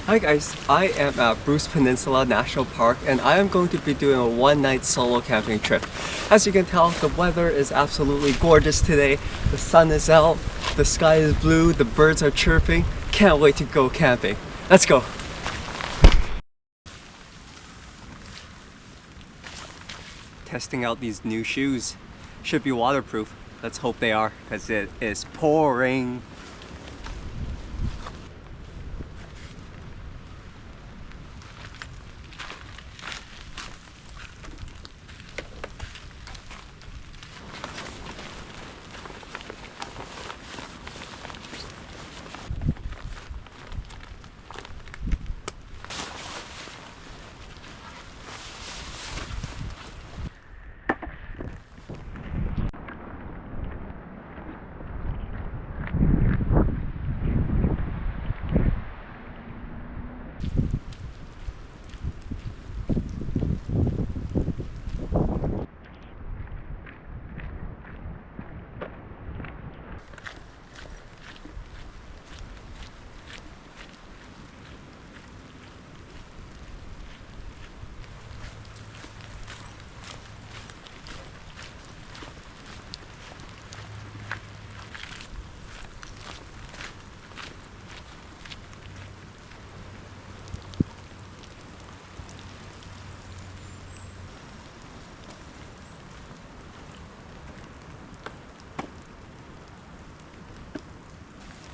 Hi guys, I am at Bruce Peninsula National Park and I am going to be doing a one-night solo camping trip. As you can tell, the weather is absolutely gorgeous today. The sun is out, the sky is blue, the birds are chirping. Can't wait to go camping. Let's go! Testing out these new shoes. Should be waterproof. Let's hope they are, because it is pouring.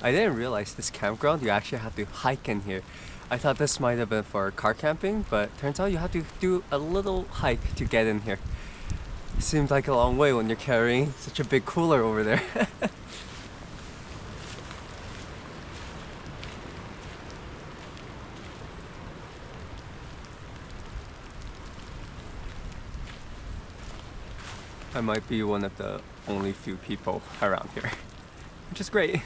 I didn't realize this campground, you actually have to hike in here. I thought this might have been for car camping, but turns out you have to do a little hike to get in here. Seems like a long way when you're carrying such a big cooler over there. I might be one of the only few people around here, which is great.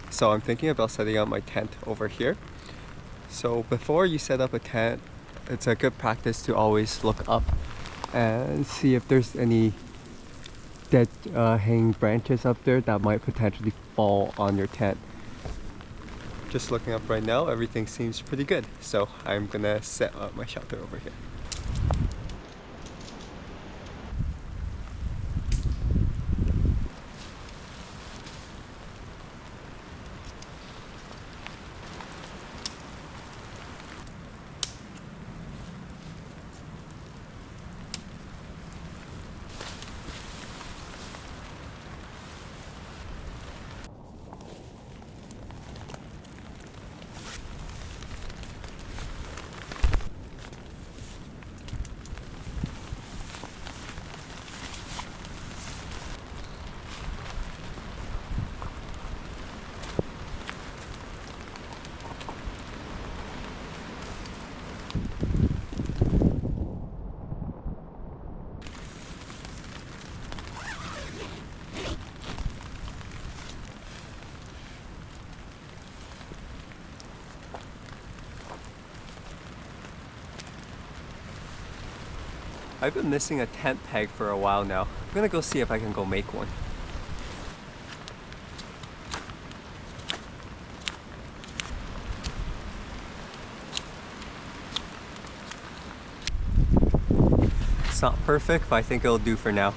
So I'm thinking about setting up my tent over here. So before you set up a tent, it's a good practice to always look up and see if there's any dead hanging branches up there that might potentially fall on your tent. Just looking up right now, everything seems pretty good. So I'm gonna set up my shelter over here. I've been missing a tent peg for a while now. I'm gonna go see if I can go make one. It's not perfect, but I think it'll do for now.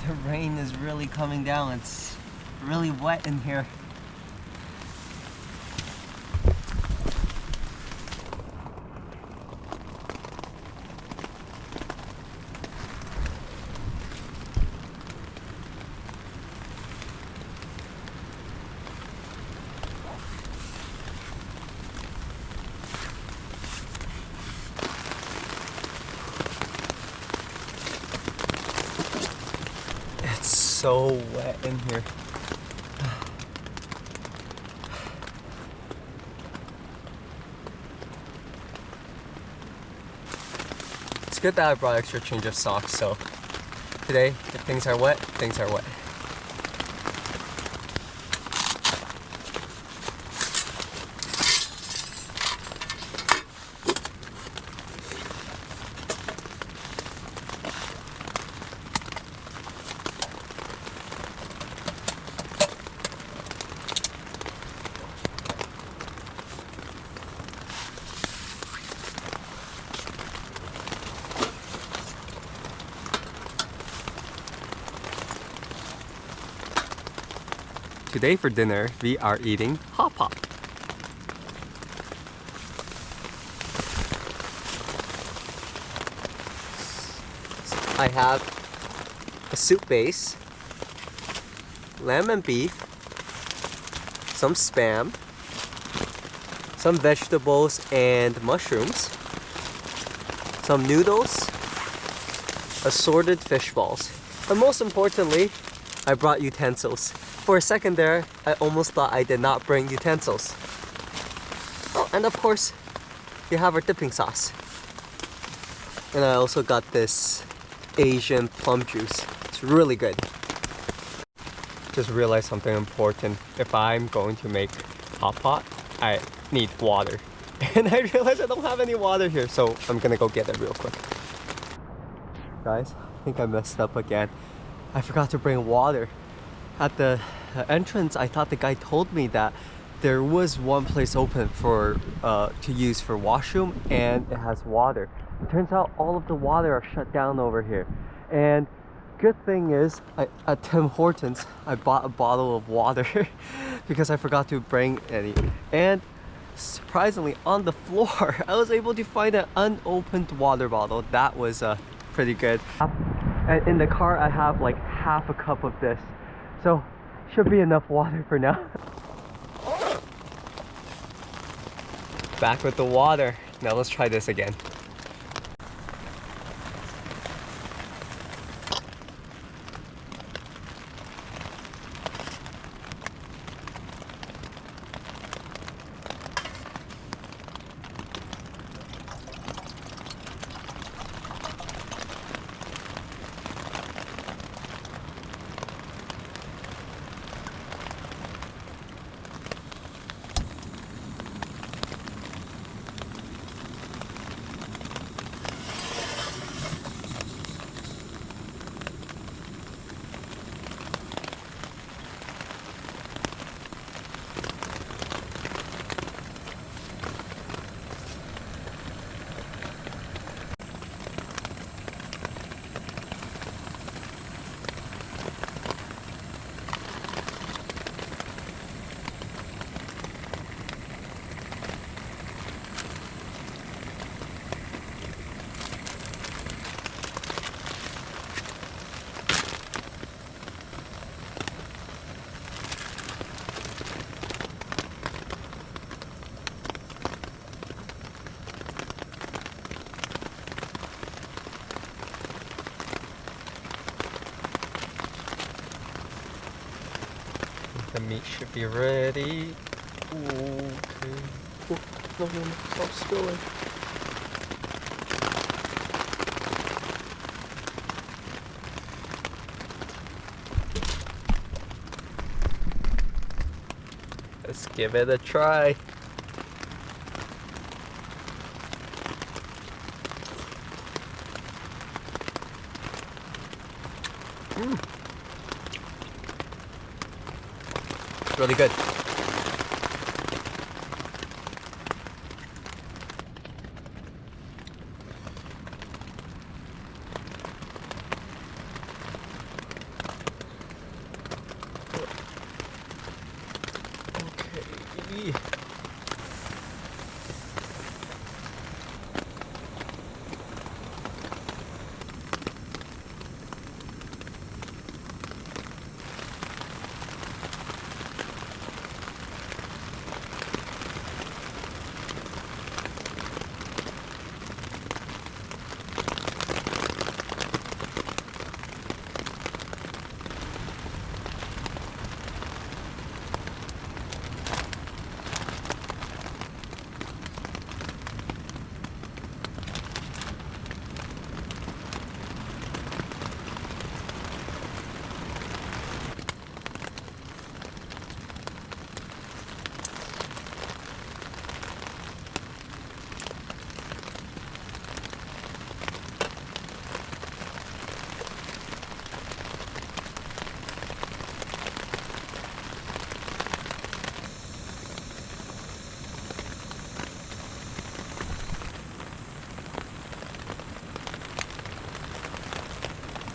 The rain is really coming down. It's really wet in here. so wet in here. It's good that I brought extra change of socks, so today, if things are wet, things are wet. Today for dinner, we are eating Hotpot. I have a soup base, lamb and beef, some spam, some vegetables and mushrooms, some noodles, assorted fish balls, and most importantly, I brought utensils. For a second there, I almost thought I did not bring utensils. Oh, and of course, you have our dipping sauce. And I also got this Asian plum juice. It's really good. Just realized something important. If I'm going to make Hotpot, I need water. And I realized I don't have any water here, so I'm gonna go get it real quick. Guys, I think I messed up again. I forgot to bring water. At the entrance, I thought the guy told me that there was one place open for to use for washroom and it has water. It turns out all of the water are shut down over here. And good thing is, at Tim Hortons, I bought a bottle of water because I forgot to bring any. And surprisingly, on the floor, I was able to find an unopened water bottle. That was pretty good. And in the car, I have like half a cup of this. So, should be enough water for now. Back with the water. Now let's try this again. The meat should be ready. Okay. Oh, no, stop spilling. Let's give it a try. Really good. Okay.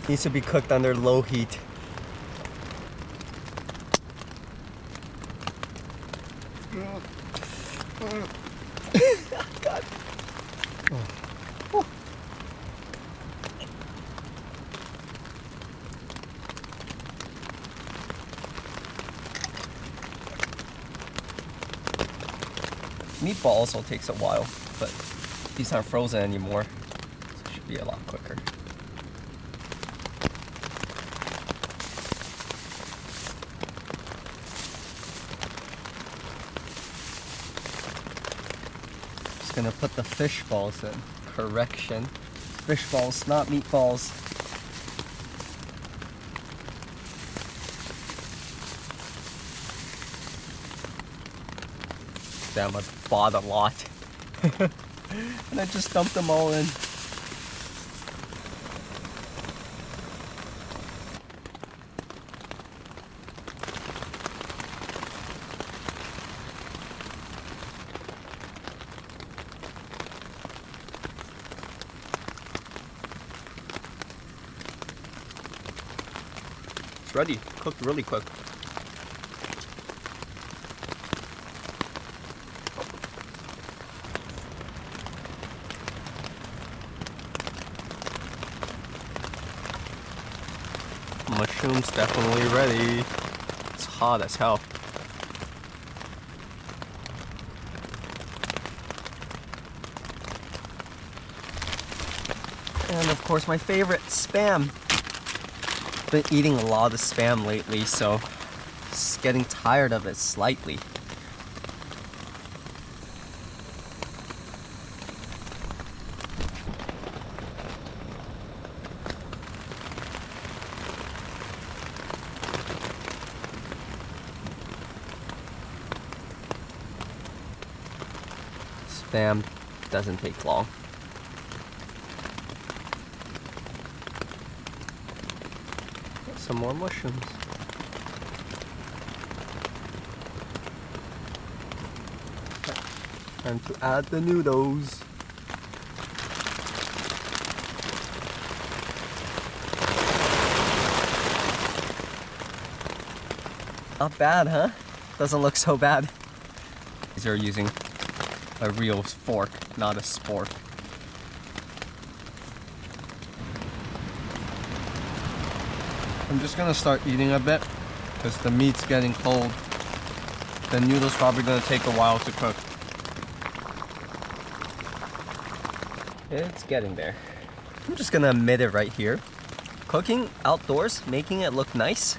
Needs to be cooked under low heat. God. Oh. Meatball also takes a while, but these aren't frozen anymore, so it should be a lot quicker. Just gonna put the fish balls in. Correction. Fish balls, not meatballs. Damn, I bought a lot. And I just dumped them all in. It's ready, cooked really quick. Mushrooms definitely ready. It's hot as hell. And of course my favorite, Spam. Been eating a lot of Spam lately, so just getting tired of it slightly. Spam doesn't take long. Some more mushrooms. Time to add the noodles. Not bad, huh? Doesn't look so bad. These are using a real fork, not a spork. I'm just gonna start eating a bit because the meat's getting cold. The noodles probably gonna take a while to cook. It's getting there. I'm just gonna admit it right here. Cooking outdoors, making it look nice,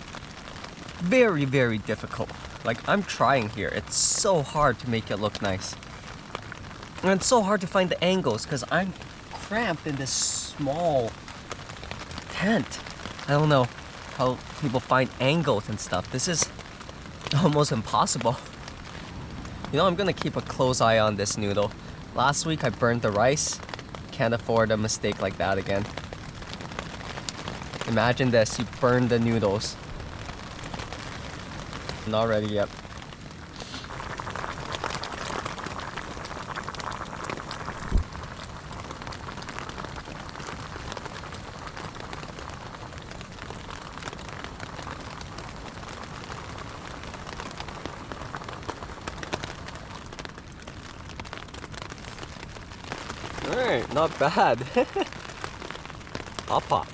very, very difficult. Like, I'm trying here. It's so hard to make it look nice. And it's so hard to find the angles because I'm cramped in this small tent. I don't know how people find angles and stuff. This is almost impossible. You know, I'm gonna keep a close eye on this noodle. Last week I burned the rice. Can't afford a mistake like that again. Imagine this, you burn the noodles. Not ready yet. Alright, not bad. Hotpot.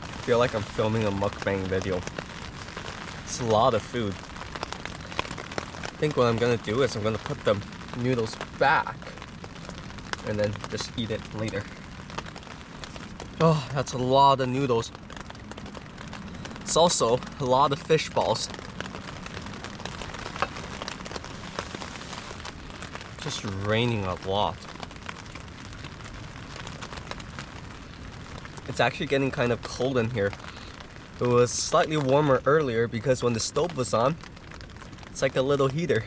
I feel like I'm filming a mukbang video. It's a lot of food. I think what I'm gonna do is I'm gonna put the noodles back and then just eat it later. Oh, that's a lot of noodles. It's also a lot of fish balls. Just raining a lot. It's actually getting kind of cold in here. It was slightly warmer earlier because when the stove was on, it's like a little heater.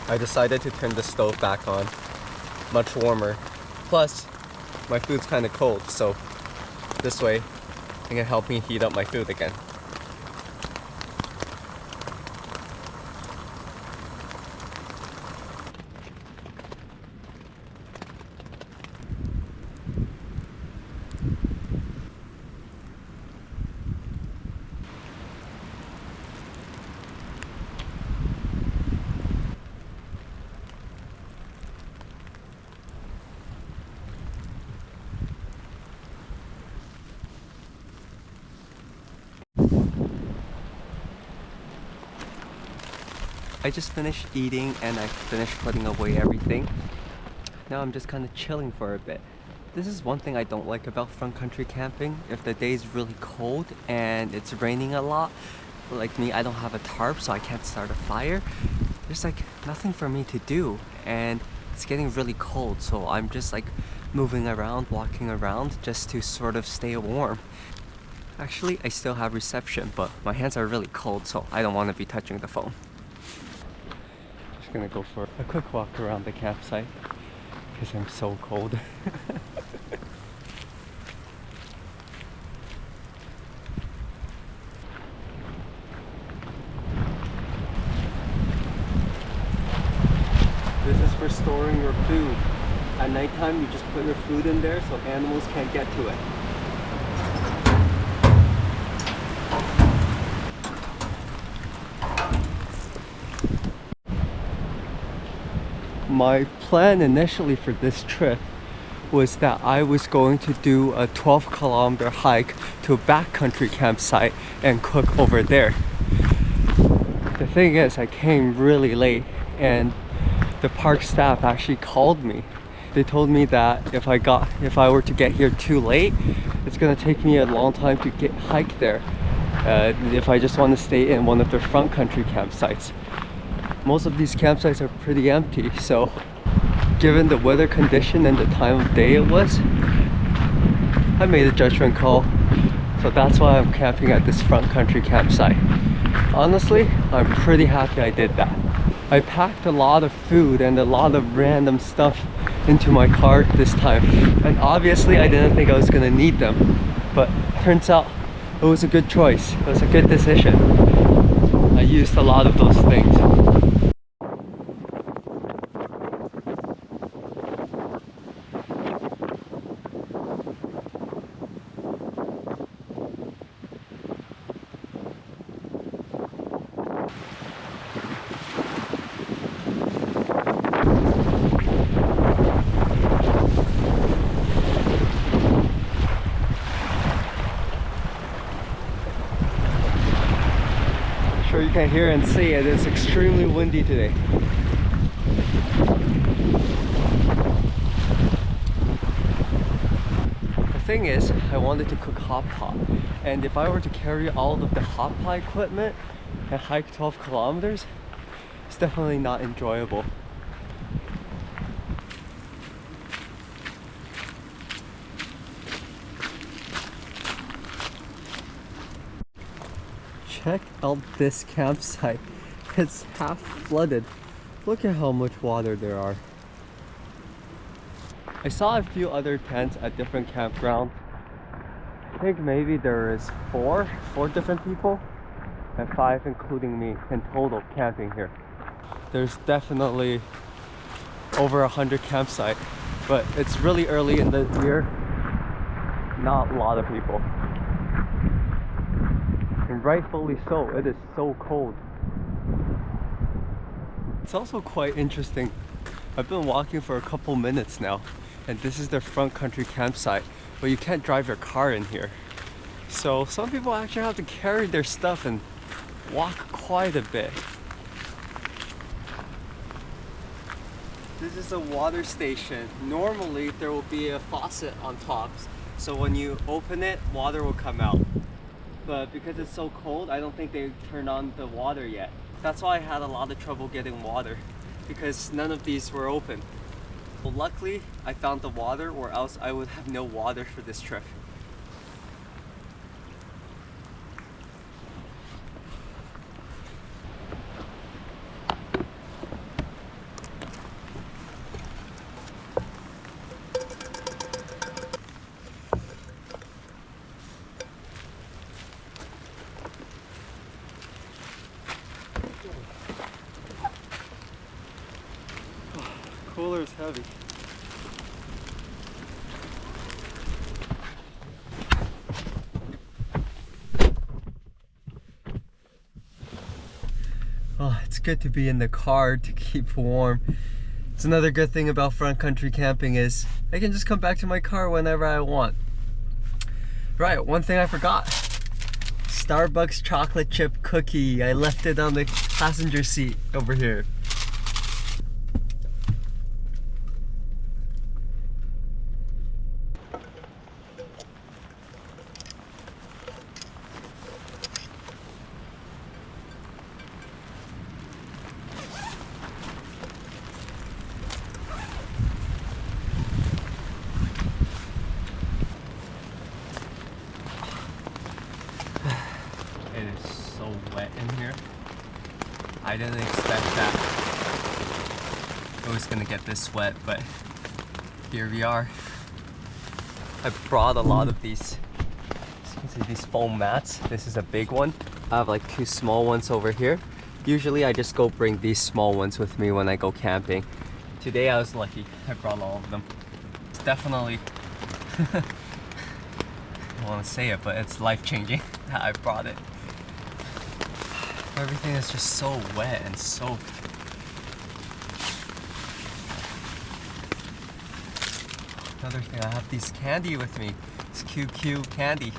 I decided to turn the stove back on. Much warmer. Plus, my food's kind of cold, so this way it can help me heat up my food again. I just finished eating and I finished putting away everything. Now I'm just kind of chilling for a bit. This is one thing I don't like about front country camping. If the day is really cold and it's raining a lot, like me, I don't have a tarp so I can't start a fire. There's like nothing for me to do and it's getting really cold, so I'm just like moving around, walking around just to sort of stay warm. Actually, I still have reception, but my hands are really cold, so I don't want to be touching the phone. Just gonna go for a quick walk around the campsite because I'm so cold. This is for storing your food. At nighttime, you just put your food in there so animals can't get to it. My plan initially for this trip was that I was going to do a 12-kilometer hike to a backcountry campsite and cook over there. The thing is, I came really late and the park staff actually called me. They told me that if I were to get here too late, it's gonna take me a long time to hike there. If I just want to stay in one of their front country campsites. Most of these campsites are pretty empty, so given the weather condition and the time of day it was, I made a judgment call. So that's why I'm camping at this front country campsite. Honestly, I'm pretty happy I did that. I packed a lot of food and a lot of random stuff into my cart this time. And obviously I didn't think I was gonna need them, but turns out it was a good choice. It was a good decision. I used a lot of those things. Sure you can hear and see it. It's extremely windy today. The thing is, I wanted to cook Hotpot, and if I were to carry all of the Hotpot equipment and hike 12 kilometers, it's definitely not enjoyable. Check out this campsite. It's half flooded. Look at how much water there are. I saw a few other tents at different campgrounds. I think maybe there is four different people. and 5 including me in total camping here. There's definitely over 100 campsites, but it's really early in the year. Not a lot of people. And rightfully so, it is so cold. It's also quite interesting. I've been walking for a couple minutes now, and this is their front country campsite, but you can't drive your car in here. So some people actually have to carry their stuff and walk quite a bit. This is a water station. Normally there will be a faucet on top, so when you open it, water will come out. But because it's so cold, I don't think they turned on the water yet. That's why I had a lot of trouble getting water, because none of these were open. Well, luckily, I found the water, or else I would have no water for this trip. Cooler is heavy. Oh, it's good to be in the car to keep warm. It's another good thing about front country camping is I can just come back to my car whenever I want. Right, one thing I forgot. Starbucks chocolate chip cookie. I left it on the passenger seat over here. It is so wet in here. I didn't expect that it was gonna get this wet, but here we are. I brought a lot of these, you can see these foam mats. This is a big one. I have like 2 small ones over here. Usually I just go bring these small ones with me when I go camping. Today I was lucky. I brought all of them. It's definitely, I don't want to say it, but it's life-changing that I brought it. Everything is just so wet and soaked. Another thing, I have these candy with me. It's QQ candy.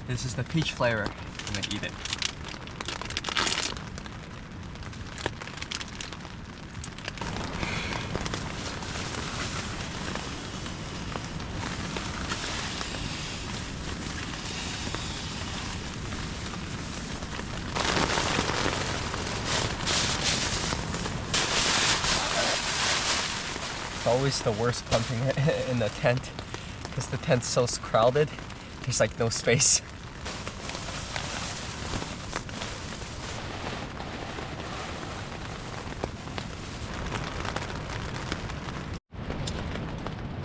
This is the peach flavor. I'm gonna eat it. It's always the worst pumping in the tent because the tent's so crowded. There's like no space.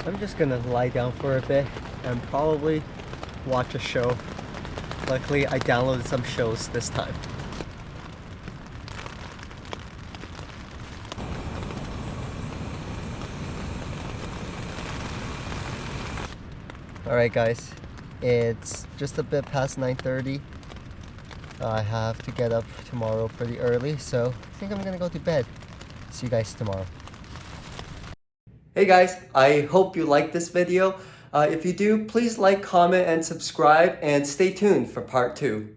I'm just gonna lie down for a bit and probably watch a show. Luckily, I downloaded some shows this time. Alright guys, it's just a bit past 9:30. I have to get up tomorrow pretty early, so I think I'm gonna go to bed. See you guys tomorrow. Hey guys, I hope you liked this video. If you do, please like, comment, and subscribe, and stay tuned for part 2.